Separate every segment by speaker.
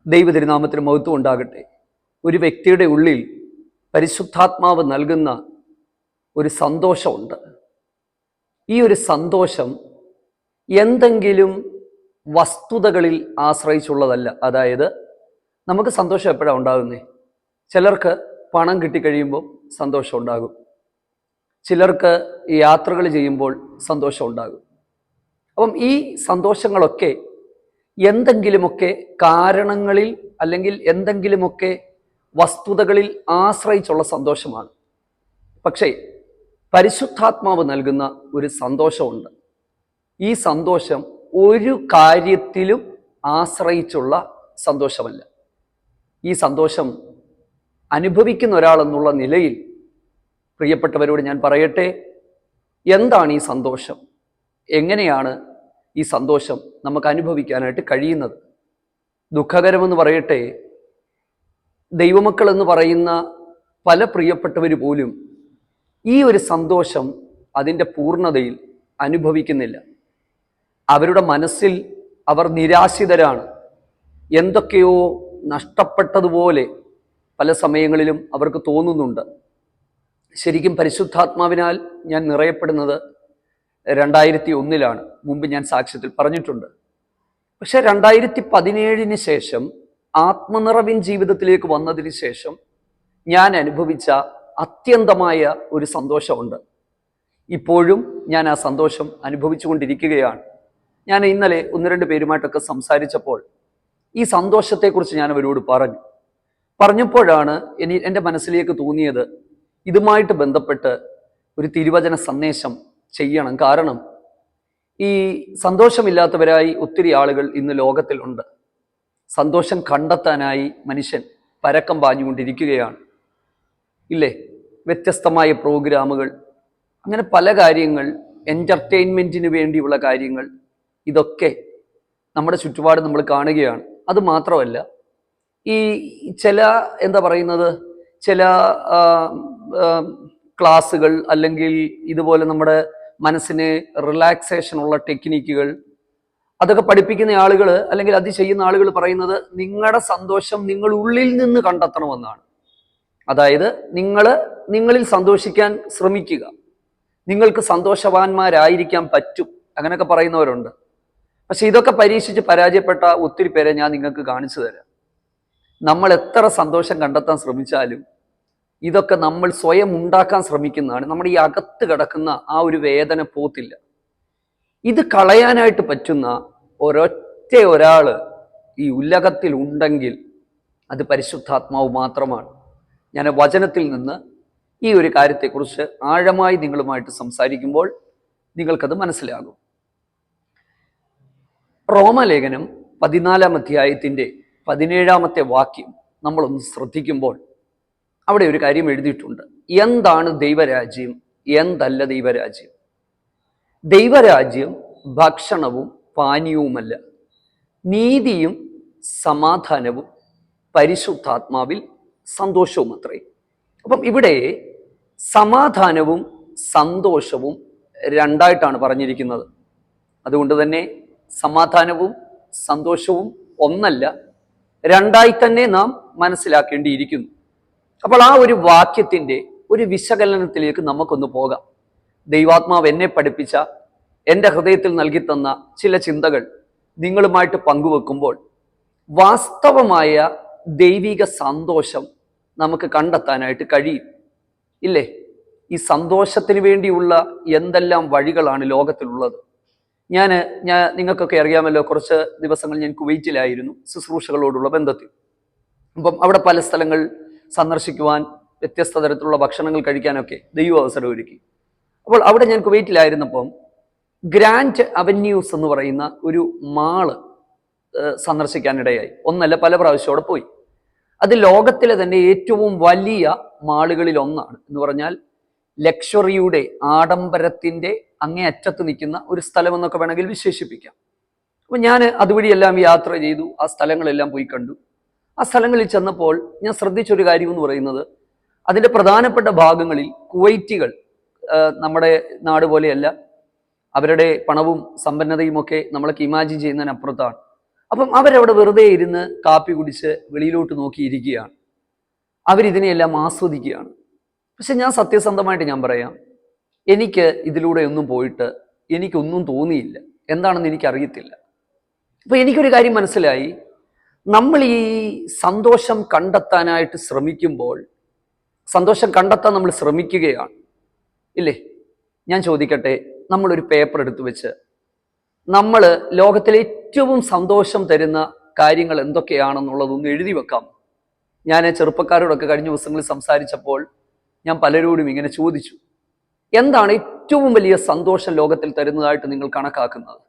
Speaker 1: ദൈവതിരുനാമത്തിന് മഹത്വം ഉണ്ടാകട്ടെ. ഒരു വ്യക്തിയുടെ ഉള്ളിൽ പരിശുദ്ധാത്മാവ് നൽകുന്ന ഒരു സന്തോഷമുണ്ട്. ഈ ഒരു സന്തോഷം എന്തെങ്കിലും വസ്തുതകളിൽ ആശ്രയിച്ചുള്ളതല്ല. അതായത് നമുക്ക് സന്തോഷം എപ്പോഴാണ് ഉണ്ടാകുന്നത്? ചിലർക്ക് പണം കിട്ടിക്കഴിയുമ്പോൾ സന്തോഷം ഉണ്ടാകും, ചിലർക്ക് യാത്രകൾ ചെയ്യുമ്പോൾ സന്തോഷം ഉണ്ടാകും. അപ്പം ഈ സന്തോഷങ്ങളൊക്കെ എന്തെങ്കിലുമൊക്കെ കാരണങ്ങളിൽ അല്ലെങ്കിൽ എന്തെങ്കിലുമൊക്കെ വസ്തുതകളിൽ ആശ്രയിച്ചുള്ള സന്തോഷമാണ്. പക്ഷേ പരിശുദ്ധാത്മാവ് നൽകുന്ന ഒരു സന്തോഷമുണ്ട്. ഈ സന്തോഷം ഒരു കാര്യത്തിലും ആശ്രയിച്ചുള്ള സന്തോഷമല്ല. ഈ സന്തോഷം അനുഭവിക്കുന്ന ഒരാളെന്നുള്ള നിലയിൽ പ്രിയപ്പെട്ടവരോട് ഞാൻ പറയട്ടെ, എന്താണ് ഈ സന്തോഷം? എങ്ങനെയാണ് ഈ സന്തോഷം നമുക്ക് അനുഭവിക്കാനായിട്ട് കഴിയുന്നത്? ദുഃഖകരമെന്ന് പറയട്ടെ, ദൈവമക്കൾ എന്ന് പറയുന്ന പല പ്രിയപ്പെട്ടവർ പോലും ഈ ഒരു സന്തോഷം അതിൻ്റെ പൂർണ്ണതയിൽ അനുഭവിക്കുന്നില്ല. അവരുടെ മനസ്സിൽ അവർ നിരാശിതരാണ്. എന്തൊക്കെയോ നഷ്ടപ്പെട്ടതുപോലെ പല സമയങ്ങളിലും അവർക്ക് തോന്നുന്നുണ്ട്. ശരിക്കും പരിശുദ്ധാത്മാവിനാൽ ഞാൻ നിറയപ്പെടുന്നത് 2001 മുമ്പ് ഞാൻ സാക്ഷ്യത്തിൽ പറഞ്ഞിട്ടുണ്ട്. പക്ഷെ 2017 ശേഷം ആത്മനിറവിൻ ജീവിതത്തിലേക്ക് വന്നതിന് ശേഷം ഞാൻ അനുഭവിച്ച അത്യന്തമായ ഒരു സന്തോഷമുണ്ട്. ഇപ്പോഴും ഞാൻ ആ സന്തോഷം അനുഭവിച്ചു കൊണ്ടിരിക്കുകയാണ്. ഞാൻ ഇന്നലെ 1-2 പേരുമായിട്ടൊക്കെ സംസാരിച്ചപ്പോൾ ഈ സന്തോഷത്തെക്കുറിച്ച് ഞാൻ അവരോട് പറഞ്ഞപ്പോഴാണ് എൻ്റെ മനസ്സിലേക്ക് തോന്നിയത്, ഇതുമായിട്ട് ബന്ധപ്പെട്ട് ഒരു തിരുവചന സന്ദേശം ചെയ്യണം. കാരണം ഈ സന്തോഷമില്ലാത്തവരായി ഒത്തിരി ആളുകൾ ഇന്ന് ലോകത്തിലുണ്ട്. സന്തോഷം കണ്ടെത്താനായി മനുഷ്യൻ പരക്കം പാഞ്ഞുകൊണ്ടിരിക്കുകയാണ്, ഇല്ലേ? വ്യത്യസ്തമായ പ്രോഗ്രാമുകൾ, അങ്ങനെ പല കാര്യങ്ങൾ, എൻ്റർടൈൻമെൻറ്റിന് വേണ്ടിയുള്ള കാര്യങ്ങൾ, ഇതൊക്കെ നമ്മുടെ ചുറ്റുപാട് നമ്മൾ കാണുകയാണ്. അത് മാത്രമല്ല, ഈ ചില ചില ക്ലാസ്സുകൾ അല്ലെങ്കിൽ ഇതുപോലെ നമ്മുടെ മനസ്സിന് റിലാക്സേഷനുള്ള ടെക്നിക്കുകൾ, അതൊക്കെ പഠിപ്പിക്കുന്ന ആളുകൾ അല്ലെങ്കിൽ അത് ചെയ്യുന്ന ആളുകൾ പറയുന്നത് നിങ്ങളുടെ സന്തോഷം നിങ്ങൾ ഉള്ളിൽ നിന്ന് കണ്ടെത്തണമെന്നാണ്. അതായത് നിങ്ങളിൽ സന്തോഷിക്കാൻ ശ്രമിക്കുക, നിങ്ങൾക്ക് സന്തോഷവാന്മാരായിരിക്കാൻ പറ്റും, അങ്ങനെയൊക്കെ പറയുന്നവരുണ്ട്. പക്ഷെ ഇതൊക്കെ പരീക്ഷിച്ച് പരാജയപ്പെട്ട ഒത്തിരി പേരെ ഞാൻ നിങ്ങൾക്ക് കാണിച്ചു തരാം. നമ്മൾ എത്ര സന്തോഷം കണ്ടെത്താൻ ശ്രമിച്ചാലും ഇതൊക്കെ നമ്മൾ സ്വയം ഉണ്ടാക്കാൻ ശ്രമിക്കുന്നതാണ്. നമ്മുടെ ഈ അകത്ത് കിടക്കുന്ന ആ ഒരു വേദന പോത്തില്ല. ഇത് കളയാനായിട്ട് പറ്റുന്ന ഒരാൾ ഈ ഉലകത്തിൽ ഉണ്ടെങ്കിൽ അത് പരിശുദ്ധാത്മാവ് മാത്രമാണ്. ഞാൻ വചനത്തിൽ നിന്ന് ഈ ഒരു കാര്യത്തെക്കുറിച്ച് ആഴമായി നിങ്ങളുമായിട്ട് സംസാരിക്കുമ്പോൾ നിങ്ങൾക്കത് മനസ്സിലാകും. റോമാലേഖനം 14 അധ്യായത്തിൻ്റെ 17 വാക്യം നമ്മളൊന്ന് ശ്രദ്ധിക്കുമ്പോൾ അവിടെ ഒരു കാര്യം എഴുതിയിട്ടുണ്ട്. എന്താണ് ദൈവരാജ്യം, എന്തല്ല ദൈവരാജ്യം? ദൈവരാജ്യം ഭക്ഷണവും പാനീയവുമല്ല, നീതിയും സമാധാനവും പരിശുദ്ധാത്മാവിൽ സന്തോഷവും അത്രേ. അപ്പം ഇവിടെ സമാധാനവും സന്തോഷവും രണ്ടായിട്ടാണ് പറഞ്ഞിരിക്കുന്നത്. അതുകൊണ്ട് തന്നെ സമാധാനവും സന്തോഷവും ഒന്നല്ല, രണ്ടായി തന്നെ നാം മനസ്സിലാക്കേണ്ടിയിരിക്കുന്നു. അപ്പോൾ ആ ഒരു വാക്യത്തിൻ്റെ ഒരു വിശകലനത്തിലേക്ക് നമുക്കൊന്ന് പോകാം. ദൈവാത്മാവ് എന്നെ പഠിപ്പിച്ച, എൻ്റെ ഹൃദയത്തിൽ നൽകി തന്ന ചില ചിന്തകൾ നിങ്ങളുമായിട്ട് പങ്കുവെക്കുമ്പോൾ വാസ്തവമായ ദൈവിക സന്തോഷം നമുക്ക് കണ്ടെത്താനായിട്ട് കഴിയും, ഇല്ലേ? ഈ സന്തോഷത്തിന് വേണ്ടിയുള്ള എന്തെല്ലാം വഴികളാണ് ലോകത്തിലുള്ളത്. ഞാൻ നിങ്ങൾക്കൊക്കെ അറിയാമല്ലോ, കുറച്ച് ദിവസങ്ങൾ ഞാൻ കുവൈറ്റിലായിരുന്നു ശുശ്രൂഷകളോടുള്ള ബന്ധത്തിൽ. അപ്പം അവിടെ പല സ്ഥലങ്ങൾ സന്ദർശിക്കുവാൻ, വ്യത്യസ്ത തരത്തിലുള്ള ഭക്ഷണങ്ങൾ കഴിക്കാനൊക്കെ ദൈവം അവസരം ഒരുക്കി. അപ്പോൾ അവിടെ ഞാൻ കുവൈറ്റിലായിരുന്നപ്പം ഗ്രാൻഡ് അവന്യൂസ് എന്ന് പറയുന്ന ഒരു മാള് സന്ദർശിക്കാനിടയായി. ഒന്നല്ല, പല പ്രാവശ്യം അവിടെ പോയി. അത് ലോകത്തിലെ തന്നെ ഏറ്റവും വലിയ മാളുകളിൽ ഒന്നാണ്. എന്ന് പറഞ്ഞാൽ ലക്ഷറിയുടെ, ആഡംബരത്തിൻ്റെ അങ്ങേയറ്റത്ത് നിൽക്കുന്ന ഒരു സ്ഥലമെന്നൊക്കെ വേണമെങ്കിൽ വിശേഷിപ്പിക്കാം. അപ്പം ഞാൻ അതുവഴിയെല്ലാം യാത്ര ചെയ്തു, ആ സ്ഥലങ്ങളെല്ലാം പോയി കണ്ടു. ആ സ്ഥലങ്ങളിൽ ചെന്നപ്പോൾ ഞാൻ ശ്രദ്ധിച്ചൊരു കാര്യം എന്ന് പറയുന്നത്, അതിൻ്റെ പ്രധാനപ്പെട്ട ഭാഗങ്ങളിൽ കുവൈറ്റികൾ നമ്മുടെ നാട് പോലെയല്ല, അവരുടെ പണവും സമ്പന്നതയും ഒക്കെ നമ്മളൊക്കെ ഇമാജിൻ ചെയ്യുന്നതിനപ്പുറത്താണ്. അപ്പം അവരവിടെ വെറുതെ ഇരുന്ന് കാപ്പി കുടിച്ച് വെളിയിലോട്ട് നോക്കിയിരിക്കുകയാണ്. അവരിതിനെയെല്ലാം ആസ്വദിക്കുകയാണ്. പക്ഷെ ഞാൻ സത്യസന്ധമായിട്ട് ഞാൻ പറയാം, എനിക്ക് ഇതിലൂടെ ഒന്നും പോയിട്ട് എനിക്കൊന്നും തോന്നിയില്ല. എന്താണെന്ന് എനിക്കറിയത്തില്ല. അപ്പൊ എനിക്കൊരു കാര്യം മനസ്സിലായി, നമ്മൾ ഈ സന്തോഷം കണ്ടെത്താനായിട്ട് ശ്രമിക്കുമ്പോൾ, സന്തോഷം കണ്ടെത്താൻ നമ്മൾ ശ്രമിക്കുകയാണ് ഇല്ലേ? ഞാൻ ചോദിക്കട്ടെ, നമ്മളൊരു പേപ്പർ എടുത്തു വെച്ച് നമ്മൾ ലോകത്തിലെ ഏറ്റവും സന്തോഷം തരുന്ന കാര്യങ്ങൾ എന്തൊക്കെയാണെന്നുള്ളതൊന്ന് എഴുതി വെക്കാം. ഞാൻ ചെറുപ്പക്കാരോടൊക്കെ കഴിഞ്ഞ ദിവസങ്ങളിൽ സംസാരിച്ചപ്പോൾ ഞാൻ പലരോടും ഇങ്ങനെ ചോദിച്ചു, എന്താണ് ഏറ്റവും വലിയ സന്തോഷം ലോകത്തിൽ തരുന്നതായിട്ട് നിങ്ങൾ കണക്കാക്കുന്നത്?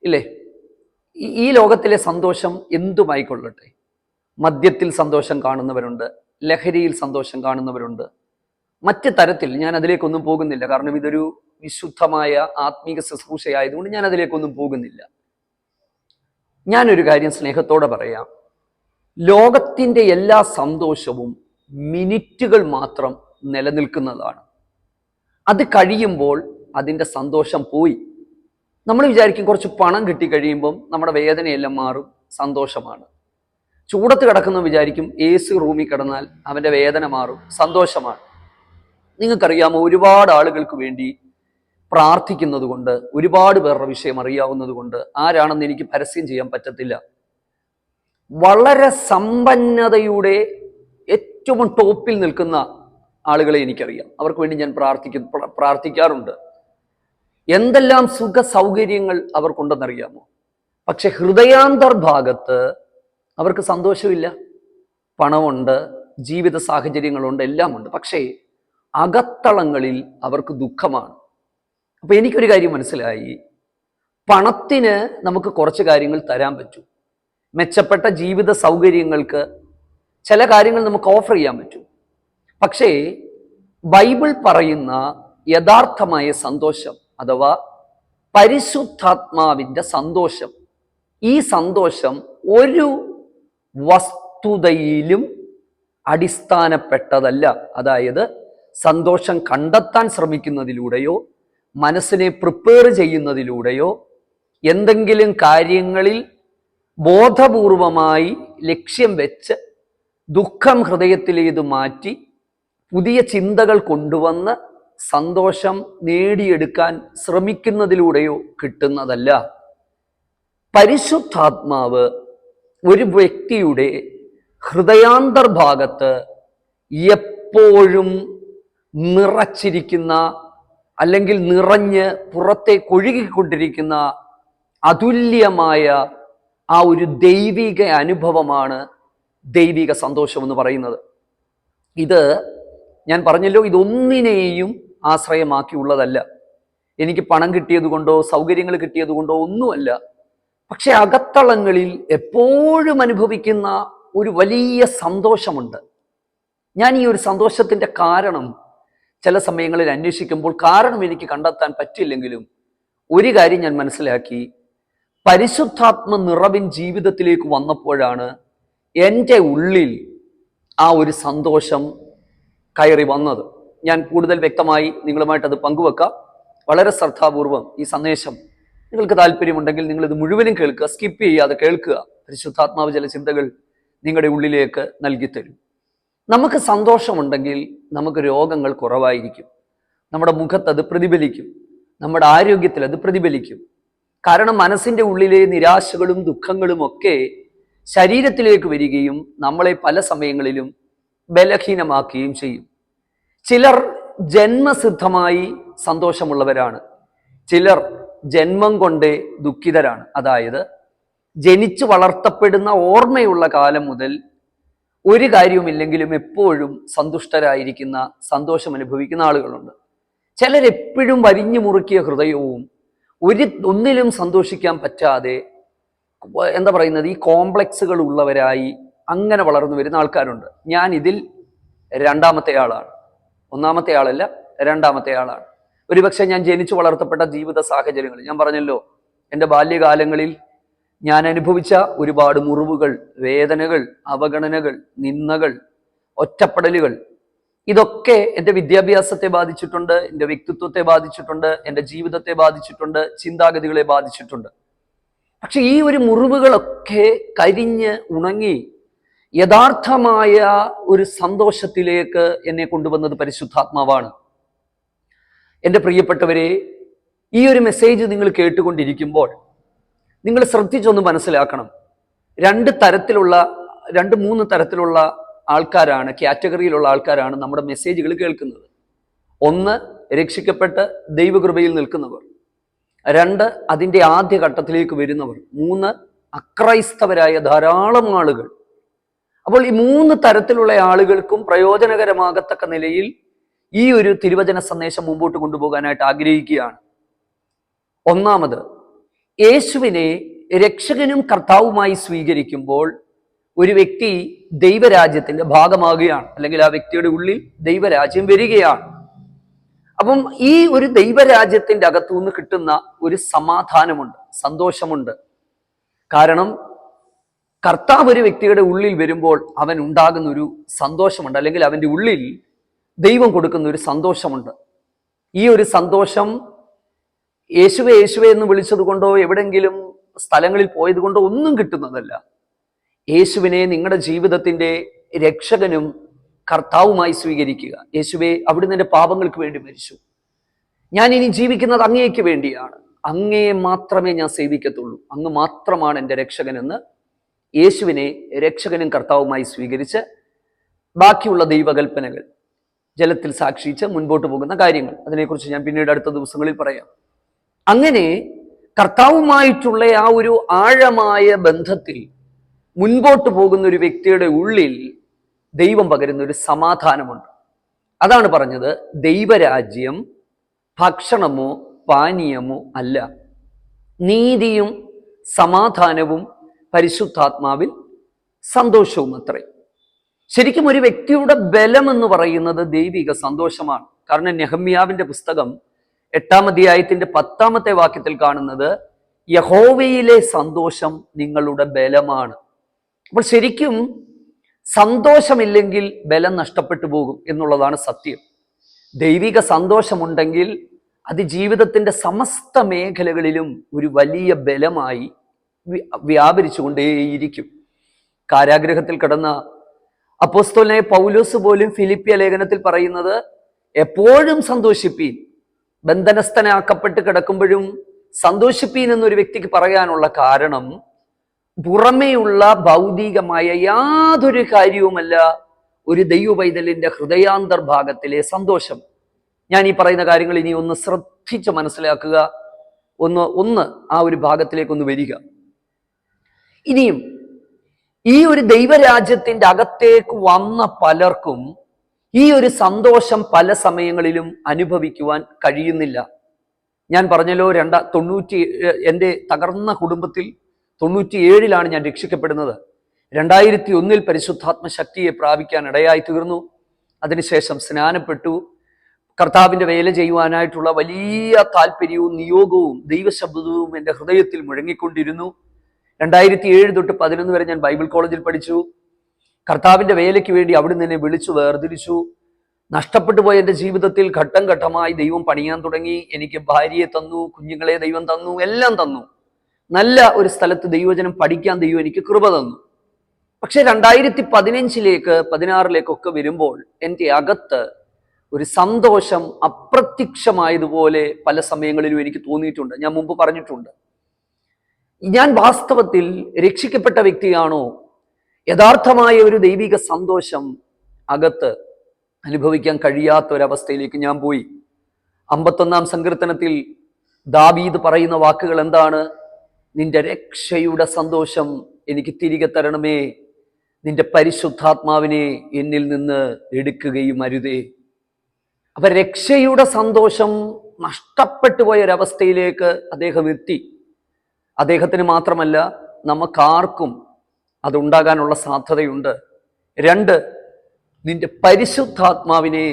Speaker 1: ഇല്ലേ? ഈ ലോകത്തിലെ സന്തോഷം എന്തുമായിക്കൊള്ളട്ടെ, മദ്യത്തിൽ സന്തോഷം കാണുന്നവരുണ്ട്, ലഹരിയിൽ സന്തോഷം കാണുന്നവരുണ്ട്, മറ്റ് തരത്തിൽ. ഞാൻ അതിലേക്കൊന്നും പോകുന്നില്ല, കാരണം ഇതൊരു വിശുദ്ധമായ ആത്മീക ശുശ്രൂഷയായതുകൊണ്ട് ഞാൻ അതിലേക്കൊന്നും പോകുന്നില്ല. ഞാനൊരു കാര്യം സ്നേഹത്തോടെ പറയാം, ലോകത്തിൻ്റെ എല്ലാ സന്തോഷവും മിനിറ്റുകൾ മാത്രം നിലനിൽക്കുന്നതാണ്. അത് കഴിയുമ്പോൾ അതിൻ്റെ സന്തോഷം പോയി. നമ്മൾ വിചാരിക്കും കുറച്ച് പണം കിട്ടിക്കഴിയുമ്പം നമ്മുടെ വേദനയെല്ലാം മാറും, സന്തോഷമാണ്. ചൂടത്ത് കിടക്കുന്ന വിചാരിക്കും AC റൂമിൽ കിടന്നാൽ അവൻ്റെ വേദന മാറും, സന്തോഷമാണ്. നിങ്ങൾക്കറിയാമോ, ഒരുപാട് ആളുകൾക്ക് വേണ്ടി പ്രാർത്ഥിക്കുന്നത് കൊണ്ട്, ഒരുപാട് പേരുടെ വിഷയം അറിയാവുന്നത് കൊണ്ട്, ആരാണെന്ന് എനിക്ക് പരസ്യം ചെയ്യാൻ പറ്റത്തില്ല, വളരെ സമ്പന്നതയുടെ ഏറ്റവും ടോപ്പിൽ നിൽക്കുന്ന ആളുകളെ എനിക്കറിയാം. അവർക്ക് വേണ്ടി ഞാൻ പ്രാർത്ഥിക്കാറുണ്ട്. എന്തെല്ലാം സുഖ സൗകര്യങ്ങൾ അവർക്കുണ്ടെന്നറിയാമോ? പക്ഷെ ഹൃദയാന്തർഭാഗത്ത് അവർക്ക് സന്തോഷമില്ല. പണമുണ്ട്, ജീവിത സാഹചര്യങ്ങളുണ്ട്, എല്ലാം ഉണ്ട്, പക്ഷേ അകത്തളങ്ങളിൽ അവർക്ക് ദുഃഖമാണ്. അപ്പൊ എനിക്കൊരു കാര്യം മനസ്സിലായി, പണത്തിന് നമുക്ക് കുറച്ച് കാര്യങ്ങൾ തരാൻ പറ്റും. മെച്ചപ്പെട്ട ജീവിത സൗകര്യങ്ങൾക്ക് ചില കാര്യങ്ങൾ നമുക്ക് ഓഫർ ചെയ്യാൻ പറ്റും. പക്ഷേ ബൈബിൾ പറയുന്ന യഥാർത്ഥമായ സന്തോഷം, അഥവാ പരിശുദ്ധാത്മാവിൻ്റെ സന്തോഷം, ഈ സന്തോഷം ഒരു വസ്തുതയിലും അടിസ്ഥാനപ്പെട്ടതല്ല. അതായത് സന്തോഷം കണ്ടെത്താൻ ശ്രമിക്കുന്നതിലൂടെയോ മനസ്സിനെ പ്രിപ്പയർ ചെയ്യുന്നതിലൂടെയോ എന്തെങ്കിലും കാര്യങ്ങളിൽ ബോധപൂർവമായി ലക്ഷ്യം വെച്ച് ദുഃഖം ഹൃദയത്തിലേത് മാറ്റി പുതിയ ചിന്തകൾ കൊണ്ടുവന്ന് സന്തോഷം നേടിയെടുക്കാൻ ശ്രമിക്കുന്നതിലൂടെയോ കിട്ടുന്നതല്ല. പരിശുദ്ധാത്മാവ് ഒരു വ്യക്തിയുടെ ഹൃദയാന്തർഭാഗത്ത് എപ്പോഴും നിറച്ചിരിക്കുന്ന, അല്ലെങ്കിൽ നിറഞ്ഞ് പുറത്തേക്ക് ഒഴുകിക്കൊണ്ടിരിക്കുന്ന അതുല്യമായ ആ ഒരു ദൈവിക അനുഭവമാണ് ദൈവിക സന്തോഷം എന്ന് പറയുന്നത്. ഇത് ഞാൻ പറഞ്ഞല്ലോ, ഇതൊന്നിനെയും ആശ്രയമാക്കിയുള്ളതല്ല. എനിക്ക് പണം കിട്ടിയത് കൊണ്ടോ സൗകര്യങ്ങൾ കിട്ടിയത് കൊണ്ടോ ഒന്നുമല്ല. പക്ഷെ അകത്തളങ്ങളിൽ എപ്പോഴും അനുഭവിക്കുന്ന ഒരു വലിയ സന്തോഷമുണ്ട്. ഞാൻ ഈ ഒരു സന്തോഷത്തിൻ്റെ കാരണം ചില സമയങ്ങളിൽ അന്വേഷിക്കുമ്പോൾ കാരണം എനിക്ക് കണ്ടെത്താൻ പറ്റില്ലെങ്കിലും ഒരു കാര്യം ഞാൻ മനസ്സിലാക്കി, പരിശുദ്ധാത്മ നിറവിൻ ജീവിതത്തിലേക്ക് വന്നപ്പോഴാണ് എൻ്റെ ഉള്ളിൽ ആ ഒരു സന്തോഷം കയറി വന്നത്. ഞാൻ കൂടുതൽ വ്യക്തമായി നിങ്ങളുമായിട്ട് അത് പങ്കുവെക്കാം. വളരെ ശ്രദ്ധാപൂർവം ഈ സന്ദേശം നിങ്ങൾക്ക് താല്പര്യമുണ്ടെങ്കിൽ നിങ്ങളിത് മുഴുവനും കേൾക്കുക, സ്കിപ്പ് ചെയ്യാതെ കേൾക്കുക. പരിശുദ്ധാത്മാവ് ചില ചിന്തകൾ നിങ്ങളുടെ ഉള്ളിലേക്ക് നൽകിത്തരും. നമുക്ക് സന്തോഷമുണ്ടെങ്കിൽ നമുക്ക് രോഗങ്ങൾ കുറവായിരിക്കും, നമ്മുടെ മുഖത്ത് അത് പ്രതിഫലിക്കും, നമ്മുടെ ആരോഗ്യത്തിൽ അത് പ്രതിഫലിക്കും. കാരണം മനസ്സിൻ്റെ ഉള്ളിലെ നിരാശകളും ദുഃഖങ്ങളും ഒക്കെ ശരീരത്തിലേക്ക് വരികയും നമ്മളെ പല സമയങ്ങളിലും ബലഹീനമാക്കുകയും ചെയ്യും. ചിലർ ജന്മസിദ്ധമായി സന്തോഷമുള്ളവരാണ്, ചിലർ ജന്മം കൊണ്ടേ ദുഃഖിതരാണ്. അതായത് ജനിച്ചു വളർത്തപ്പെടുന്ന ഓർമ്മയുള്ള കാലം മുതൽ ഒരു കാര്യവുമില്ലെങ്കിലും എപ്പോഴും സന്തുഷ്ടരായിരിക്കുന്ന, സന്തോഷം അനുഭവിക്കുന്ന ആളുകളുണ്ട്. ചിലരെപ്പോഴും വരിഞ്ഞു മുറുക്കിയ ഹൃദയവും ഒന്നിലും സന്തോഷിക്കാൻ പറ്റാതെ എന്താ പറയുന്നത്, ഈ കോംപ്ലക്സുകൾ ഉള്ളവരായി അങ്ങനെ വളർന്നു വരുന്ന ആൾക്കാരുണ്ട്. ഞാൻ ഇതിൽ രണ്ടാമത്തെ ആളാണ്, ഒന്നാമത്തെ ആളല്ല, രണ്ടാമത്തെ ആളാണ്. ഒരുപക്ഷെ ഞാൻ ജനിച്ചു വളർത്തപ്പെട്ട ജീവിത സാഹചര്യങ്ങൾ, ഞാൻ പറഞ്ഞല്ലോ, എൻ്റെ ബാല്യകാലങ്ങളിൽ ഞാൻ അനുഭവിച്ച ഒരുപാട് മുറിവുകൾ, വേദനകൾ, അവഗണനകൾ, നിന്ദകൾ, ഒറ്റപ്പെടലുകൾ, ഇതൊക്കെ എൻ്റെ വിദ്യാഭ്യാസത്തെ ബാധിച്ചിട്ടുണ്ട്, എൻ്റെ വ്യക്തിത്വത്തെ ബാധിച്ചിട്ടുണ്ട്, എൻ്റെ ജീവിതത്തെ ബാധിച്ചിട്ടുണ്ട്, ചിന്താഗതികളെ ബാധിച്ചിട്ടുണ്ട്. പക്ഷെ ഈ ഒരു മുറിവുകളൊക്കെ കരിഞ്ഞ് ഉണങ്ങി യഥാർത്ഥമായ ഒരു സന്തോഷത്തിലേക്ക് എന്നെ കൊണ്ടുവന്നത് പരിശുദ്ധാത്മാവാണ്. എൻ്റെ പ്രിയപ്പെട്ടവരെ, ഈ ഒരു മെസ്സേജ് നിങ്ങൾ കേട്ടുകൊണ്ടിരിക്കുമ്പോൾ നിങ്ങൾ ശ്രദ്ധിച്ചൊന്ന് മനസ്സിലാക്കണം. രണ്ട് മൂന്ന് തരത്തിലുള്ള ആൾക്കാരാണ്, കാറ്റഗറിയിലുള്ള ആൾക്കാരാണ് നമ്മുടെ മെസ്സേജുകൾ കേൾക്കുന്നത്. ഒന്ന്, രക്ഷിക്കപ്പെട്ട് ദൈവകൃപയിൽ നിൽക്കുന്നവർ. രണ്ട്, അതിൻ്റെ ആദ്യഘട്ടത്തിലേക്ക് വരുന്നവർ. മൂന്ന്, അക്രൈസ്തവരായ ധാരാളം ആളുകൾ. അപ്പോൾ ഈ മൂന്ന് തരത്തിലുള്ള ആളുകൾക്കും പ്രയോജനകരമാകത്തക്ക നിലയിൽ ഈ ഒരു തിരുവചന സന്ദേശം മുമ്പോട്ട് കൊണ്ടുപോകാനായിട്ട് ആഗ്രഹിക്കുകയാണ്. ഒന്നാമത്, യേശുവിനെ രക്ഷകനും കർത്താവുമായി സ്വീകരിക്കുമ്പോൾ ഒരു വ്യക്തി ദൈവരാജ്യത്തിന്റെ ഭാഗമാകുകയാണ്, അല്ലെങ്കിൽ ആ വ്യക്തിയുടെ ഉള്ളിൽ ദൈവരാജ്യം വരികയാണ്. അപ്പം ഈ ഒരു ദൈവരാജ്യത്തിന്റെ അകത്തുനിന്ന് കിട്ടുന്ന ഒരു സമാധാനമുണ്ട്, സന്തോഷമുണ്ട്. കാരണം കർത്താവ് ഒരു വ്യക്തിയുടെ ഉള്ളിൽ വരുമ്പോൾ അവൻ ഉണ്ടാകുന്ന ഒരു സന്തോഷമുണ്ട്, അല്ലെങ്കിൽ അവൻ്റെ ഉള്ളിൽ ദൈവം കൊടുക്കുന്ന ഒരു സന്തോഷമുണ്ട്. ഈ ഒരു സന്തോഷം യേശുവേ യേശുവേ എന്ന് വിളിച്ചത് കൊണ്ടോ എവിടെങ്കിലും സ്ഥലങ്ങളിൽ പോയത് കൊണ്ടോ ഒന്നും കിട്ടുന്നതല്ല. യേശുവിനെ നിങ്ങളുടെ ജീവിതത്തിന്റെ രക്ഷകനും കർത്താവുമായി സ്വീകരിക്കുക. യേശുവേ, അവിടുന്ന് എൻ്റെ പാപങ്ങൾക്ക് വേണ്ടി മരിച്ചു, ഞാൻ ഇനി ജീവിക്കുന്നത് അങ്ങേക്ക് വേണ്ടിയാണ്, അങ്ങയെ മാത്രമേ ഞാൻ സേവിക്കത്തുള്ളൂ, അങ്ങ് മാത്രമാണ് എൻ്റെ രക്ഷകനെന്ന് യേശുവിനെ രക്ഷകനും കർത്താവുമായി സ്വീകരിച്ച് ബാക്കിയുള്ള ദൈവകൽപ്പനകൾ ജലത്തിൽ സാക്ഷിച്ച് മുൻപോട്ട് പോകുന്ന കാര്യങ്ങൾ, അതിനെക്കുറിച്ച് ഞാൻ പിന്നീട് അടുത്ത ദിവസങ്ങളിൽ പറയാം. അങ്ങനെ കർത്താവുമായിട്ടുള്ള ആ ഒരു ആഴമായ ബന്ധത്തിൽ മുൻപോട്ട് പോകുന്ന ഒരു വ്യക്തിയുടെ ഉള്ളിൽ ദൈവം പകരുന്ന ഒരു സമാധാനമുണ്ട്. അതാണ് പറഞ്ഞത്, ദൈവരാജ്യം ഭക്ഷണമോ പാനീയമോ അല്ല, നീതിയും സമാധാനവും പരിശുദ്ധാത്മാവിൽ സന്തോഷവും അത്രേ. ശരിക്കും ഒരു വ്യക്തിയുടെ ബലം എന്ന് പറയുന്നത് ദൈവിക സന്തോഷമാണ്. കാരണം നെഹമ്യാവിന്റെ പുസ്തകം 8-ാം അധ്യായത്തിന്റെ 10-ാമത്തെ വാക്യത്തിൽ കാണുന്നത്, യഹോവയിലെ സന്തോഷം നിങ്ങളുടെ ബലമാണ്. അപ്പോൾ ശരിക്കും സന്തോഷമില്ലെങ്കിൽ ബലം നഷ്ടപ്പെട്ടു പോകും എന്നുള്ളതാണ് സത്യം. ദൈവിക സന്തോഷമുണ്ടെങ്കിൽ അത് ജീവിതത്തിന്റെ സമസ്ത മേഖലകളിലും ഒരു വലിയ ബലമായി വ്യാപരിച്ചുകൊണ്ടേയിരിക്കും. കാരാഗ്രഹത്തിൽ കിടന്ന അപ്പോസ്തലനായ പൗലോസ് പോലും ഫിലിപ്പിയ ലേഖനത്തിൽ പറയുന്നത്, എപ്പോഴും സന്തോഷിപ്പീൻ. ബന്ധനസ്ഥനാക്കപ്പെട്ട് കിടക്കുമ്പോഴും സന്തോഷിപ്പീൻ എന്നൊരു വ്യക്തിക്ക് പറയാനുള്ള കാരണം, പുറമേയുള്ള ഭൗതികമായ യാതൊരു കാര്യവുമല്ല ഒരു ദൈവപൈതലിന്റെ ഹൃദയാന്തർഭാഗത്തിലെ സന്തോഷം. ഞാൻ ഈ പറയുന്ന കാര്യങ്ങൾ ഇനി ഒന്ന് ശ്രദ്ധിച്ച് മനസ്സിലാക്കുക, ഒന്ന് ആ ഒരു ഭാഗത്തിലേക്കൊന്ന് വരിക. ഇനിയും ഈ ഒരു ദൈവരാജ്യത്തിന്റെ അകത്തേക്ക് വന്ന പലർക്കും ഈ ഒരു സന്തോഷം പല സമയങ്ങളിലും അനുഭവിക്കുവാൻ കഴിയുന്നില്ല. ഞാൻ പറഞ്ഞല്ലോ, എൻ്റെ തകർന്ന കുടുംബത്തിൽ 97-ലാണ് ഞാൻ രക്ഷിക്കപ്പെടുന്നത്. 2001 പരിശുദ്ധാത്മ ശക്തിയെ പ്രാപിക്കാൻ ഇടയായി തീർന്നു. അതിനുശേഷം സ്നാനപ്പെട്ടു. കർത്താവിന്റെ വേല ചെയ്യുവാനായിട്ടുള്ള വലിയ താല്പര്യവും നിയോഗവും ദൈവശബ്ദവും എൻ്റെ ഹൃദയത്തിൽ മുഴങ്ങിക്കൊണ്ടിരുന്നു. 2007 തൊട്ട് 2011 വരെ ഞാൻ ബൈബിൾ കോളേജിൽ പഠിച്ചു. കർത്താവിന്റെ വേലയ്ക്ക് വേണ്ടി അവിടുന്ന് എന്നെ വിളിച്ചു വേർതിരിച്ചു. നഷ്ടപ്പെട്ടു പോയ എൻ്റെ ജീവിതത്തിൽ ഘട്ടം ഘട്ടമായി ദൈവം പണിയാൻ തുടങ്ങി. എനിക്ക് ഭാര്യയെ തന്നു, കുഞ്ഞുങ്ങളെ ദൈവം തന്നു, എല്ലാം തന്നു. നല്ല ഒരു സ്ഥലത്ത് ദൈവവചനം പഠിക്കാൻ ദൈവം എനിക്ക് കൃപ തന്നു. പക്ഷെ 2015-ലേക്ക് 2016-ലേക്കൊക്കെ വരുമ്പോൾ എൻ്റെ അകത്ത് ഒരു സന്തോഷം അപ്രത്യക്ഷമായതുപോലെ പല സമയങ്ങളിലും എനിക്ക് തോന്നിയിട്ടുണ്ട്. ഞാൻ മുമ്പ് പറഞ്ഞിട്ടുണ്ട്, ഞാൻ വാസ്തവത്തിൽ രക്ഷിക്കപ്പെട്ട വ്യക്തിയാണോ? യഥാർത്ഥമായ ഒരു ദൈവിക സന്തോഷം അകത്ത് അനുഭവിക്കാൻ കഴിയാത്ത ഒരവസ്ഥയിലേക്ക് ഞാൻ പോയി. 51-ാം സങ്കീർത്തനത്തിൽ ദാവീദ് പറയുന്ന വാക്കുകൾ എന്താണ്? നിന്റെ രക്ഷയുടെ സന്തോഷം എനിക്ക് തിരികെ തരണമേ, നിന്റെ പരിശുദ്ധാത്മാവിനെ എന്നിൽ നിന്ന് എടുക്കുകയും അരുതേ. അപ്പൊ രക്ഷയുടെ സന്തോഷം നഷ്ടപ്പെട്ടു പോയ ഒരവസ്ഥയിലേക്ക് അദ്ദേഹം എത്തി. അദ്ദേഹത്തിന് മാത്രമല്ല, നമുക്കാർക്കും അതുണ്ടാകാനുള്ള സാധ്യതയുണ്ട്. 2, നിന്റെ പരിശുദ്ധാത്മാവിനെ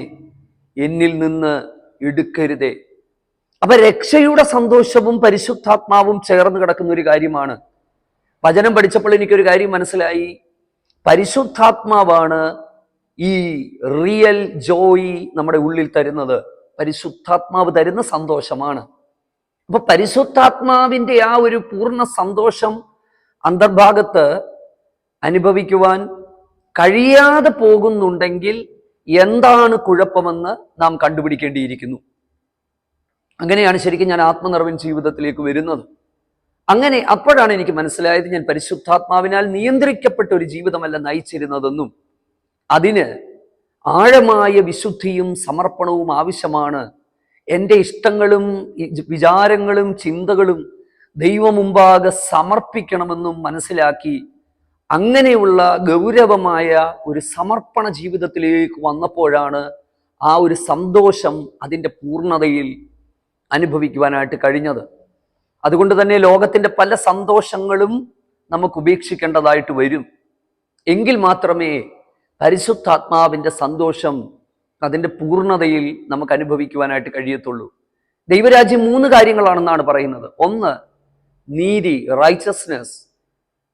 Speaker 1: എന്നിൽ നിന്ന് എടുക്കരുതേ. അപ്പൊ രക്ഷയുടെ സന്തോഷവും പരിശുദ്ധാത്മാവും ചേർന്ന് കിടക്കുന്ന ഒരു കാര്യമാണ്. വചനം പഠിച്ചപ്പോൾ എനിക്കൊരു കാര്യം മനസ്സിലായി. പരിശുദ്ധാത്മാവാണ് ഈ റിയൽ ജോയ് നമ്മുടെ ഉള്ളിൽ തരുന്നത്. പരിശുദ്ധാത്മാവ് തരുന്ന സന്തോഷമാണ്. അപ്പൊ പരിശുദ്ധാത്മാവിന്റെ ആ ഒരു പൂർണ്ണ സന്തോഷം അന്തർഭാഗത്ത് അനുഭവിക്കുവാൻ കഴിയാതെ പോകുന്നുണ്ടെങ്കിൽ എന്താണ് കുഴപ്പമെന്ന് നാം കണ്ടുപിടിക്കേണ്ടിയിരിക്കുന്നു. അങ്ങനെയാണ് ശരിക്കും ഞാൻ ആത്മനിറവിൻ ജീവിതത്തിലേക്ക് വരുന്നത്. അപ്പോഴാണ് എനിക്ക് മനസ്സിലായത് ഞാൻ പരിശുദ്ധാത്മാവിനാൽ നിയന്ത്രിക്കപ്പെട്ട ഒരു ജീവിതമല്ല നയിച്ചിരുന്നതെന്നും അതിന് ആഴമായ വിശുദ്ധിയും സമർപ്പണവും ആവശ്യമാണ്. എൻ്റെ ഇഷ്ടങ്ങളും വിചാരങ്ങളും ചിന്തകളും ദൈവമുമ്പാകെ സമർപ്പിക്കണമെന്നും മനസ്സിലാക്കി അങ്ങനെയുള്ള ഗൗരവമായ ഒരു സമർപ്പണ ജീവിതത്തിലേക്ക് വന്നപ്പോഴാണ് ആ ഒരു സന്തോഷം അതിൻ്റെ പൂർണ്ണതയിൽ അനുഭവിക്കുവാനായിട്ട് കഴിഞ്ഞത്. അതുകൊണ്ട് തന്നെ ലോകത്തിൻ്റെ പല സന്തോഷങ്ങളും നമുക്ക് ഉപേക്ഷിക്കേണ്ടതായിട്ട് വരും. എങ്കിൽ മാത്രമേ പരിശുദ്ധാത്മാവിൻ്റെ സന്തോഷം അതിൻ്റെ പൂർണ്ണതയിൽ നമുക്ക് അനുഭവിക്കുവാനായിട്ട് കഴിയത്തുള്ളൂ. ദൈവരാജ്യം 3 കാര്യങ്ങളാണെന്നാണ് പറയുന്നത്. 1 നീതി, റൈച്ചസ്നെസ്.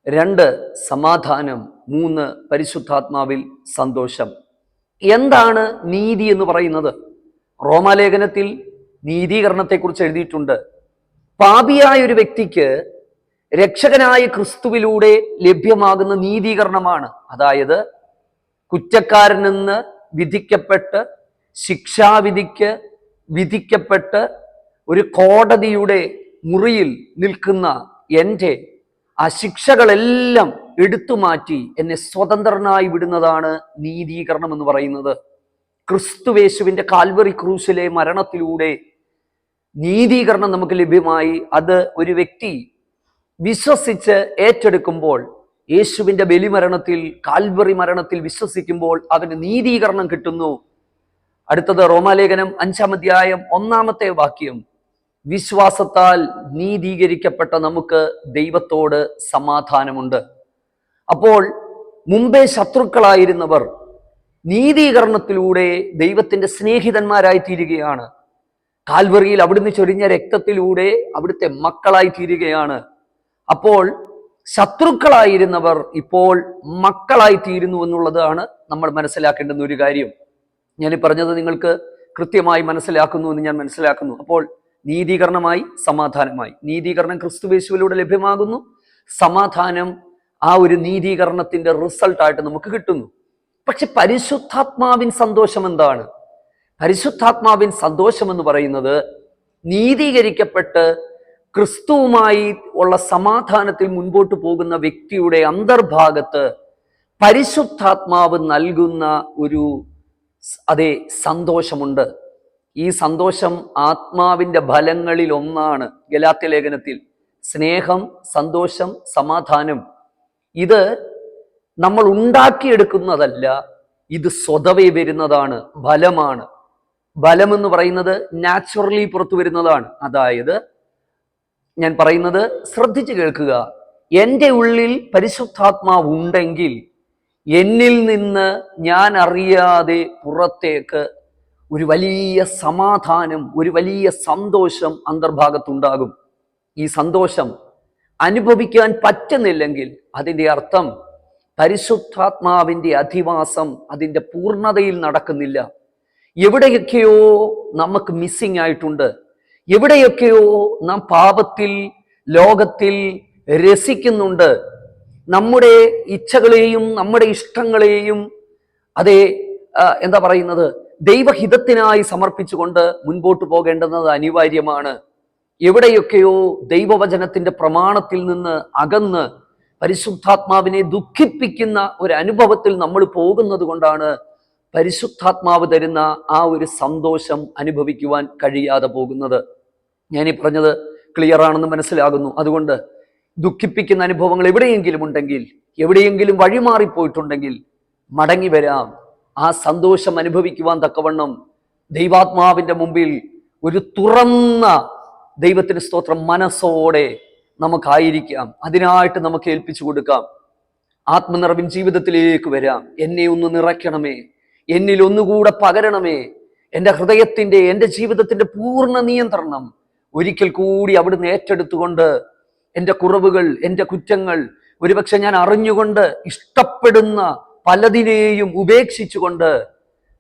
Speaker 1: 2 സമാധാനം. 3 പരിശുദ്ധാത്മാവിൽ സന്തോഷം. എന്താണ് നീതി എന്ന് പറയുന്നത്? റോമാലേഖനത്തിൽ നീതീകരണത്തെക്കുറിച്ച് എഴുതിയിട്ടുണ്ട്. പാപിയായ ഒരു വ്യക്തിക്ക് രക്ഷകനായ ക്രിസ്തുവിലൂടെ ലഭ്യമാകുന്ന നീതീകരണമാണ്. അതായത് കുറ്റക്കാരനെന്ന് വിധിക്കപ്പെട്ട് ശിക്ഷാവിധിക്ക് വിധിക്കപ്പെട്ട് ഒരു കോടതിയുടെ മുറിയിൽ നിൽക്കുന്ന എൻ്റെ ആ ശിക്ഷകളെല്ലാം എടുത്തു മാറ്റി എന്നെ സ്വതന്ത്രനായി വിടുന്നതാണ് നീതീകരണം എന്ന് പറയുന്നത്. ക്രിസ്തുവേശുവിൻ്റെ കാൽവറി ക്രൂശിലെ മരണത്തിലൂടെ നീതീകരണം നമുക്ക് ലഭ്യമായി. അത് ഒരു വ്യക്തി വിശ്വസിച്ച് ഏറ്റെടുക്കുമ്പോൾ, യേശുവിൻ്റെ ബലിമരണത്തിൽ, കാൽവറി മരണത്തിൽ വിശ്വസിക്കുമ്പോൾ അവന് നീതീകരണം കിട്ടുന്നു. അടുത്തത് റോമാലേഖനം 5-ാം അധ്യായം 1-ാമത്തെ വാക്യം. വിശ്വാസത്താൽ നീതീകരിക്കപ്പെട്ട നമുക്ക് ദൈവത്തോട് സമാധാനമുണ്ട്. അപ്പോൾ മുമ്പേ ശത്രുക്കളായിരുന്നവർ നീതീകരണത്തിലൂടെ ദൈവത്തിൻ്റെ സ്നേഹിതന്മാരായി തീരുകയാണ്. കാൽവറിയിൽ അവിടുന്ന് ചൊരിഞ്ഞ രക്തത്തിലൂടെ അവിടുത്തെ മക്കളായി തീരുകയാണ്. അപ്പോൾ ശത്രുക്കളായിരുന്നവർ ഇപ്പോൾ മക്കളായി തീരുന്നു എന്നുള്ളതാണ് നമ്മൾ മനസ്സിലാക്കേണ്ടുന്ന ഒരു കാര്യം. ഞാൻ പറഞ്ഞത് നിങ്ങൾക്ക് കൃത്യമായി മനസ്സിലാക്കുന്നു എന്ന് ഞാൻ മനസ്സിലാക്കുന്നു. അപ്പോൾ നീതീകരണമായി, സമാധാനമായി. നീതീകരണം ക്രിസ്തുയേശുവിലൂടെ ലഭ്യമാകുന്നു. സമാധാനം ആ ഒരു നീതീകരണത്തിന്റെ റിസൾട്ടായിട്ട് നമുക്ക് കിട്ടുന്നു. പക്ഷെ പരിശുദ്ധാത്മാവിൻ സന്തോഷം എന്താണ്? പരിശുദ്ധാത്മാവിൻ സന്തോഷം എന്ന് പറയുന്നത് നീതീകരിക്കപ്പെട്ട് ക്രിസ്തുവുമായി ഉള്ള സമാധാനത്തിൽ മുൻപോട്ട് പോകുന്ന വ്യക്തിയുടെ അന്തർഭാഗത്ത് പരിശുദ്ധാത്മാവ് നൽകുന്ന ഒരു സന്തോഷമുണ്ട്. ഈ സന്തോഷം ആത്മാവിൻ്റെ ഫലങ്ങളിൽ ഒന്നാണ്. ഗലാത്യ ലേഖനത്തിൽ സ്നേഹം, സന്തോഷം, സമാധാനം, ഇത് നമ്മൾ ഉണ്ടാക്കിയെടുക്കുന്നതല്ല, ഇത് സ്വതവേ വരുന്നതാണ്, ഫലമാണ്. ഫലം എന്ന് പറയുന്നത് നാച്ചുറലി പുറത്തു വരുന്നതാണ്. അതായത് ഞാൻ പറയുന്നത് ശ്രദ്ധിച്ചു കേൾക്കുക. എൻ്റെ ഉള്ളിൽ പരിശുദ്ധാത്മാവ് ഉണ്ടെങ്കിൽ എന്നിൽ നിന്ന് ഞാൻ അറിയാതെ പുറത്തേക്ക് ഒരു വലിയ സമാധാനം, ഒരു വലിയ സന്തോഷം അന്തർഭാഗത്തുണ്ടാകും. ഈ സന്തോഷം അനുഭവിക്കാൻ പറ്റുന്നില്ലെങ്കിൽ അതിൻ്റെ അർത്ഥം പരിശുദ്ധാത്മാവിൻ്റെ അധിവാസം അതിൻ്റെ പൂർണ്ണതയിൽ നടക്കുന്നില്ല. എവിടെയൊക്കെയോ നമുക്ക് മിസ്സിംഗ് ആയിട്ടുണ്ട്. എവിടെയൊക്കെയോ നാം പാപത്തിൽ, ലോകത്തിൽ രസിക്കുന്നുണ്ട്. നമ്മുടെ ഇച്ഛകളെയും നമ്മുടെ ഇഷ്ടങ്ങളെയും ദൈവഹിതത്തിനായി സമർപ്പിച്ചുകൊണ്ട് മുൻപോട്ട് പോകേണ്ടുന്നത് അനിവാര്യമാണ്. എവിടെയൊക്കെയോ ദൈവവചനത്തിന്റെ പ്രമാണത്തിൽ നിന്ന് അകന്ന് പരിശുദ്ധാത്മാവിനെ ദുഃഖിപ്പിക്കുന്ന ഒരു അനുഭവത്തിൽ നമ്മൾ പോകുന്നത് കൊണ്ടാണ് പരിശുദ്ധാത്മാവ് തരുന്ന ആ ഒരു സന്തോഷം അനുഭവിക്കുവാൻ കഴിയാതെ പോകുന്നത്. ഞാനീ പറഞ്ഞത് ക്ലിയർ ആണെന്ന് മനസ്സിലാകുന്നു. അതുകൊണ്ട് ദുഃഖിപ്പിക്കുന്ന അനുഭവങ്ങൾ എവിടെയെങ്കിലും ഉണ്ടെങ്കിൽ, എവിടെയെങ്കിലും വഴിമാറിപ്പോയിട്ടുണ്ടെങ്കിൽ മടങ്ങി വരാം. ആ സന്തോഷം അനുഭവിക്കുവാൻ തക്കവണ്ണം ദൈവാത്മാവിന്റെ മുമ്പിൽ ഒരു തുറന്ന, ദൈവത്തിന് സ്തോത്രം, മനസ്സോടെ നമുക്കായിരിക്കാം. അതിനായിട്ട് നമുക്ക് ഏൽപ്പിച്ചു കൊടുക്കാം. ആത്മനിറവിൻ ജീവിതത്തിലേക്ക് വരാം. എന്നെ ഒന്ന് നിറയ്ക്കണമേ, എന്നിൽ ഒന്നുകൂടെ പകരണമേ. എൻ്റെ ഹൃദയത്തിൻ്റെ, എൻ്റെ ജീവിതത്തിൻ്റെ പൂർണ്ണ നിയന്ത്രണം ഒരിക്കൽ കൂടി അവിടുന്ന് ഏറ്റെടുത്തുകൊണ്ട് എൻ്റെ കുറവുകൾ, എൻ്റെ കുറ്റങ്ങൾ, ഒരുപക്ഷെ ഞാൻ അറിഞ്ഞുകൊണ്ട് ഇഷ്ടപ്പെടുന്ന പലതിനെയും ഉപേക്ഷിച്ചുകൊണ്ട്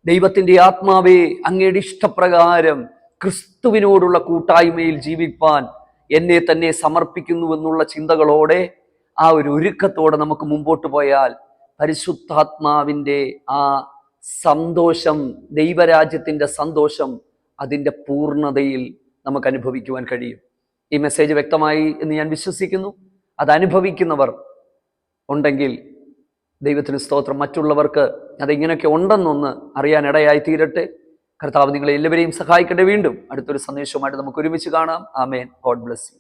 Speaker 1: ദൈവത്തിൻ്റെ ആത്മാവേ, അങ്ങയുടെ ഇഷ്ടപ്രകാരം ക്രിസ്തുവിനോടുള്ള കൂട്ടായ്മയിൽ ജീവിപ്പാൻ എന്നെ തന്നെ സമർപ്പിക്കുന്നു എന്നുള്ള ചിന്തകളോടെ ആ ഒരു ഒരുക്കത്തോടെ നമുക്ക് മുമ്പോട്ട് പോയാൽ പരിശുദ്ധാത്മാവിൻ്റെ ആ സന്തോഷം, ദൈവരാജ്യത്തിൻ്റെ സന്തോഷം അതിൻ്റെ പൂർണ്ണതയിൽ നമുക്ക് അനുഭവിക്കുവാൻ കഴിയും. ഈ മെസ്സേജ് വ്യക്തമായി എന്ന് ഞാൻ വിശ്വസിക്കുന്നു. അത് അനുഭവിക്കുന്നവർ ഉണ്ടെങ്കിൽ ദൈവത്തിന് സ്തോത്രം. മറ്റുള്ളവർക്ക് അതിങ്ങനെയൊക്കെ ഉണ്ടെന്നൊന്ന് അറിയാനിടയായി തീരട്ടെ. കർത്താവ് നിങ്ങളെ എല്ലാവരെയും സഹായിക്കട്ടെ. വീണ്ടും അടുത്തൊരു സന്ദേശവുമായിട്ട് നമുക്ക് ഒരുമിച്ച് കാണാം. ആമേൻ. God bless U.